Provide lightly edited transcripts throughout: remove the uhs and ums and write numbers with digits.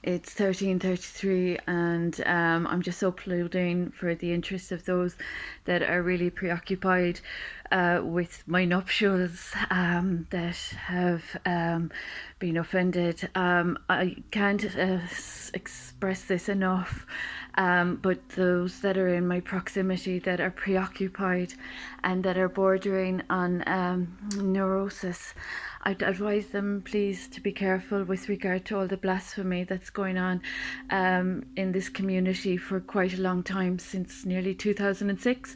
It's 13:33, and I'm just uploading for the interest of those that are really preoccupied with my nuptials that have been offended. I can't express this enough, but those that are in my proximity that are preoccupied and that are bordering on neurosis, I'd advise them, please, to be careful with regard to all the blasphemy that's going on in this community for quite a long time, since nearly 2006.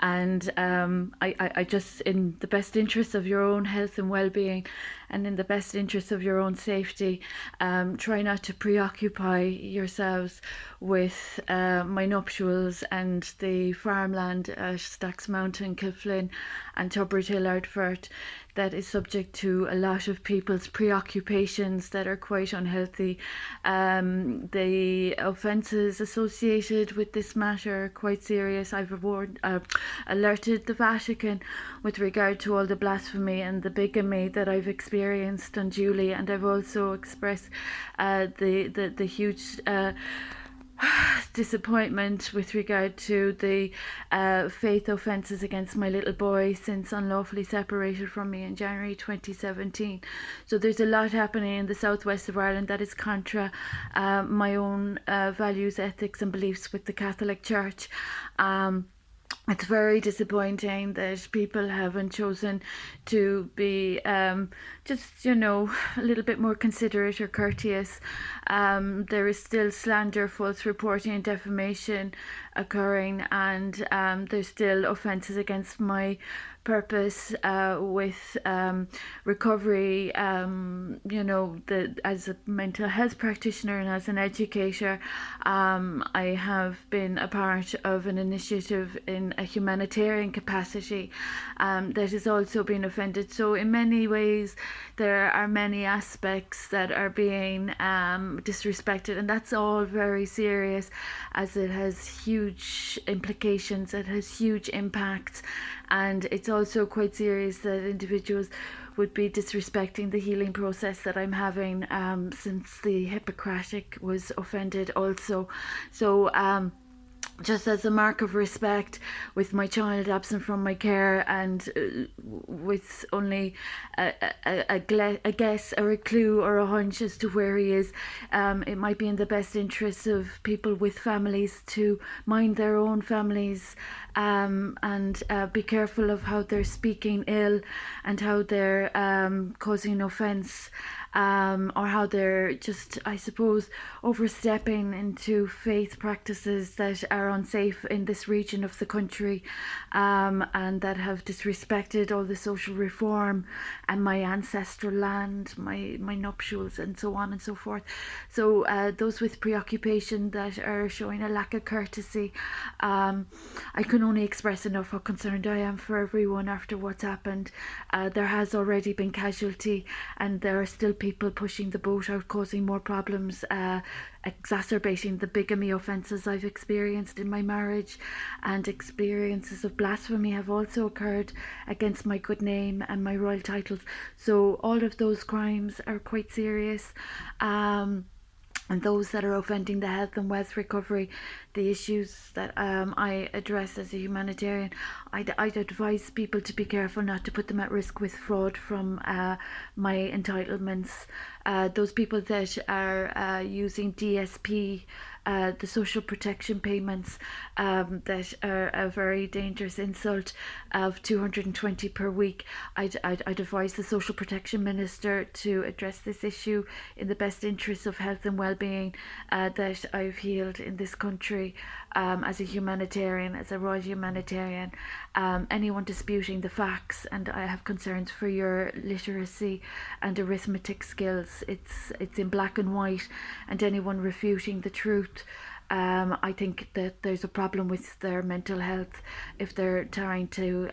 And I just, in the best interest of your own health and well-being, and in the best interest of your own safety, try not to preoccupy yourselves with my nuptials and the farmland at Stacks Mountain, Kilflynn and Tubright Hill, Ardfert, that is subject to a lot of people's preoccupations that are quite unhealthy. The offences associated with this matter are quite serious. I've alerted the Vatican with regard to all the blasphemy and the bigamy that I've experienced unduly, and I've also expressed the huge disappointment with regard to the faith offences against my little boy since unlawfully separated from me in January 2017. So there's a lot happening in the southwest of Ireland that is contra my own values, ethics and beliefs with the Catholic Church. It's very disappointing that people haven't chosen to be just, a little bit more considerate or courteous. There is still slander, false reporting and defamation occurring, and there's still offences against my purpose with recovery, as a mental health practitioner and as an educator. I have been a part of an initiative in a humanitarian capacity that has also been offended. So in many ways there are many aspects that are being disrespected, and that's all very serious, as it has huge implications, it has huge impacts, and it's also quite serious that individuals would be disrespecting the healing process that I'm having, since the Hippocratic was offended also. So just as a mark of respect, with my child absent from my care and with only a guess or a clue or a hunch as to where he is, it might be in the best interests of people with families to mind their own families, and be careful of how they're speaking ill and how they're causing offence, or how they're just, I suppose, overstepping into faith practices that are unsafe in this region of the country, and that have disrespected all the social reform and my ancestral land, my nuptials, and so on and so forth. So those with preoccupation that are showing a lack of courtesy, I can only express enough how concerned I am for everyone after what's happened. There has already been casualty, and there are still people pushing the boat out, causing more problems, exacerbating the bigamy offences I've experienced in my marriage, and experiences of blasphemy have also occurred against my good name and my royal titles. So all of those crimes are quite serious. And those that are offending the health and wealth recovery, the issues that I address as a humanitarian, I'd advise people to be careful not to put them at risk with fraud from my entitlements. Those people that are using DSP, the social protection payments, that are a very dangerous insult of 220 per week. I'd advise the social protection minister to address this issue in the best interests of health and well-being that I've healed in this country, as a humanitarian, as a royal humanitarian. Anyone disputing the facts, and I have concerns for your literacy and arithmetic skills. It's in black and white, and anyone refuting the truth, I think that there's a problem with their mental health if they're trying to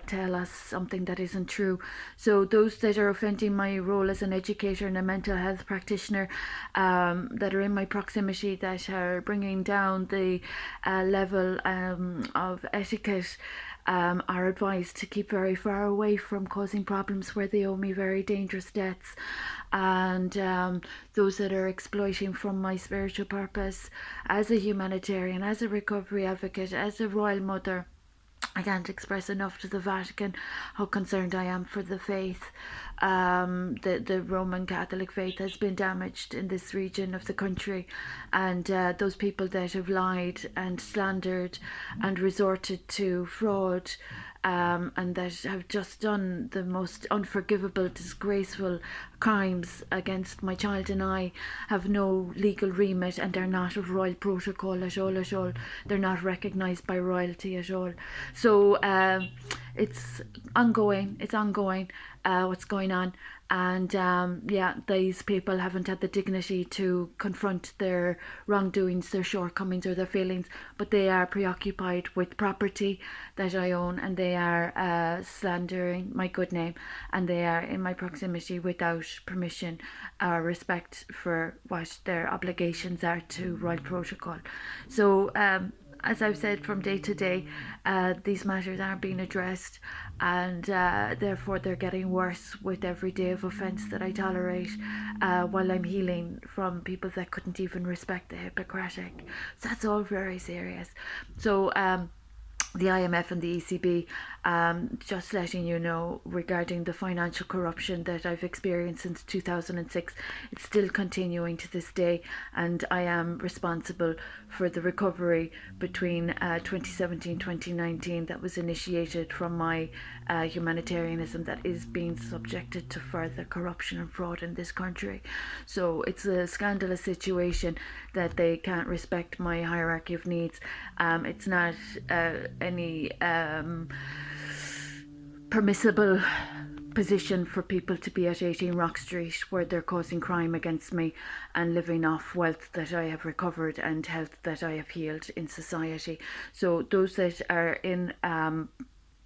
tell us something that isn't true. So those that are offending my role as an educator and a mental health practitioner, that are in my proximity, that are bringing down the level of etiquette, are advised to keep very far away from causing problems where they owe me very dangerous debts. and those that are exploiting from my spiritual purpose as a humanitarian, as a recovery advocate, as a royal mother. I can't express enough to the Vatican how concerned I am for the faith. The Roman Catholic faith has been damaged in this region of the country, and those people that have lied and slandered and resorted to fraud, and that have just done the most unforgivable, disgraceful crimes against my child and I, have no legal remit, and they're not of royal protocol at all, at all. They're not recognised by royalty at all. So it's ongoing. It's ongoing. What's going on? And yeah, these people haven't had the dignity to confront their wrongdoings, their shortcomings, or their failings, but they are preoccupied with property that I own, and they are slandering my good name, and they are in my proximity without permission or respect for what their obligations are to royal protocol. So as I've said, from day to day, these matters aren't being addressed, and therefore they're getting worse with every day of offence that I tolerate, while I'm healing from people that couldn't even respect the Hippocratic. So that's all very serious. So the IMF and the ECB, just letting you know regarding the financial corruption that I've experienced since 2006. It's still continuing to this day, and I am responsible for the recovery between 2017-2019 that was initiated from my humanitarianism that is being subjected to further corruption and fraud in this country. So it's a scandalous situation that they can't respect my hierarchy of needs. It's not any permissible position for people to be at 18 Rock Street where they're causing crime against me and living off wealth that I have recovered and health that I have healed in society. So those that are in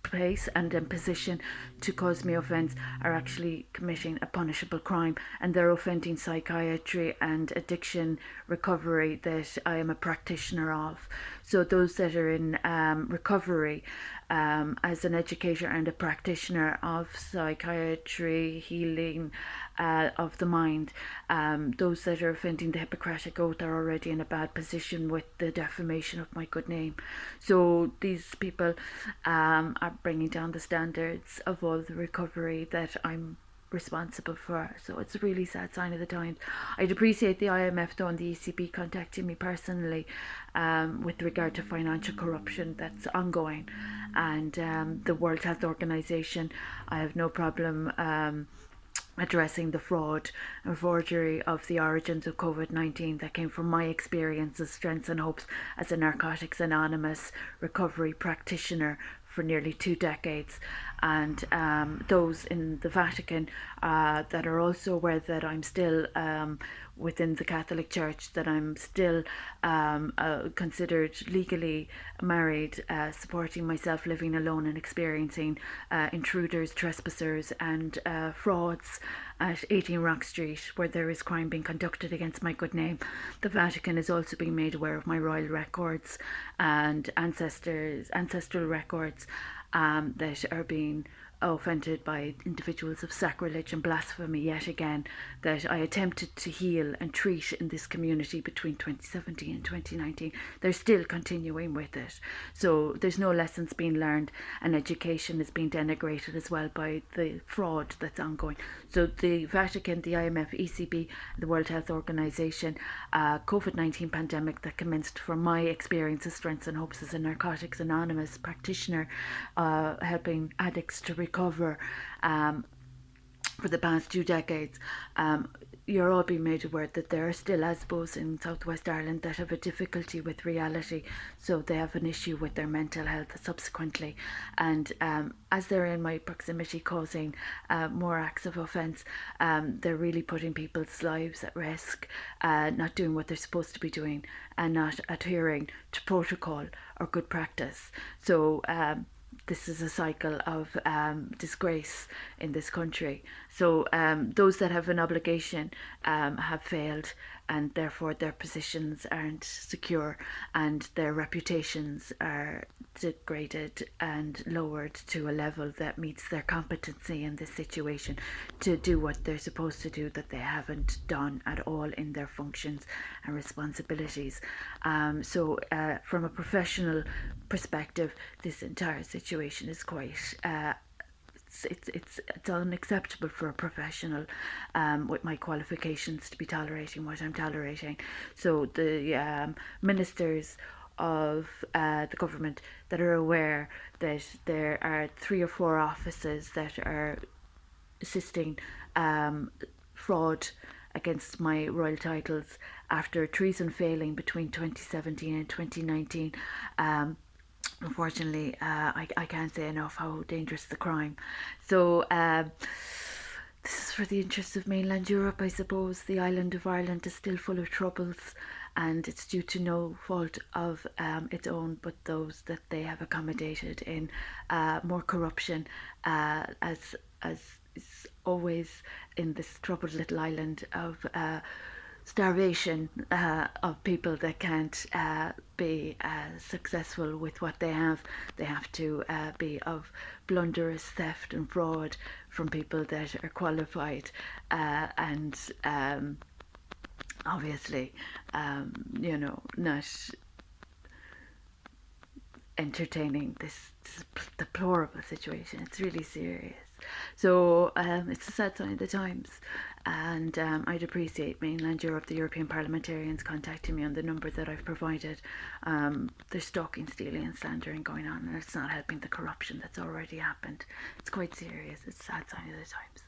place and in position to cause me offence are actually committing a punishable crime, and they're offending psychiatry and addiction recovery that I am a practitioner of. So those that are in recovery as an educator and a practitioner of psychiatry, healing of the mind, those that are offending the Hippocratic Oath are already in a bad position with the defamation of my good name. So these people are bringing down the standards of all the recovery that I'm responsible for. So it's a really sad sign of the times. I'd appreciate the IMF though and the ECB contacting me personally with regard to financial corruption that's ongoing, and the World Health Organization. I have no problem addressing the fraud and forgery of the origins of COVID-19 that came from my experiences, strengths and hopes as a Narcotics Anonymous recovery practitioner for nearly 2 decades, and those in the Vatican that are also aware that I'm still within the Catholic Church, that I'm still considered legally married, supporting myself living alone and experiencing intruders, trespassers and frauds at 18 Rock Street where there is crime being conducted against my good name. The Vatican is also being made aware of my royal records and ancestral records that are being offended by individuals of sacrilege and blasphemy yet again, that I attempted to heal and treat in this community between 2017 and 2019. They're still continuing with it. So there's no lessons being learned, and education is being denigrated as well by the fraud that's ongoing. So the Vatican, the IMF, ECB, the World Health Organization, COVID-19 pandemic that commenced from my experiences, strengths and hopes as a Narcotics Anonymous practitioner, helping addicts to recover for the past 2 decades. You're all being made aware that there are still ASBOs in Southwest Ireland that have a difficulty with reality, so they have an issue with their mental health subsequently, and as they're in my proximity causing more acts of offence, they're really putting people's lives at risk, not doing what they're supposed to be doing and not adhering to protocol or good practice. So this is a cycle of disgrace in this country. So those that have an obligation have failed, and therefore their positions aren't secure, and their reputations are degraded and lowered to a level that meets their competency in this situation to do what they're supposed to do, that they haven't done at all in their functions and responsibilities. From a professional perspective, this entire situation is quite it's unacceptable for a professional with my qualifications to be tolerating what I'm tolerating. So the ministers of the government that are aware that there are 3 or 4 offices that are assisting fraud against my royal titles after treason failing between 2017 and 2019. Unfortunately, I can't say enough how dangerous the crime. So this is for the interests of mainland Europe, I suppose. The island of Ireland is still full of troubles, and it's due to no fault of its own, but those that they have accommodated in more corruption, as is always in this troubled little island of starvation of people that can't be successful with what they have. They have to be of blunderous theft and fraud from people that are qualified and obviously, not entertaining this deplorable situation. It's really serious. So it's a sad sign of the times, and I'd appreciate mainland Europe, the European parliamentarians contacting me on the number that I've provided. There's stalking, stealing and slandering going on, and it's not helping the corruption that's already happened. It's quite serious. It's a sad sign of the times.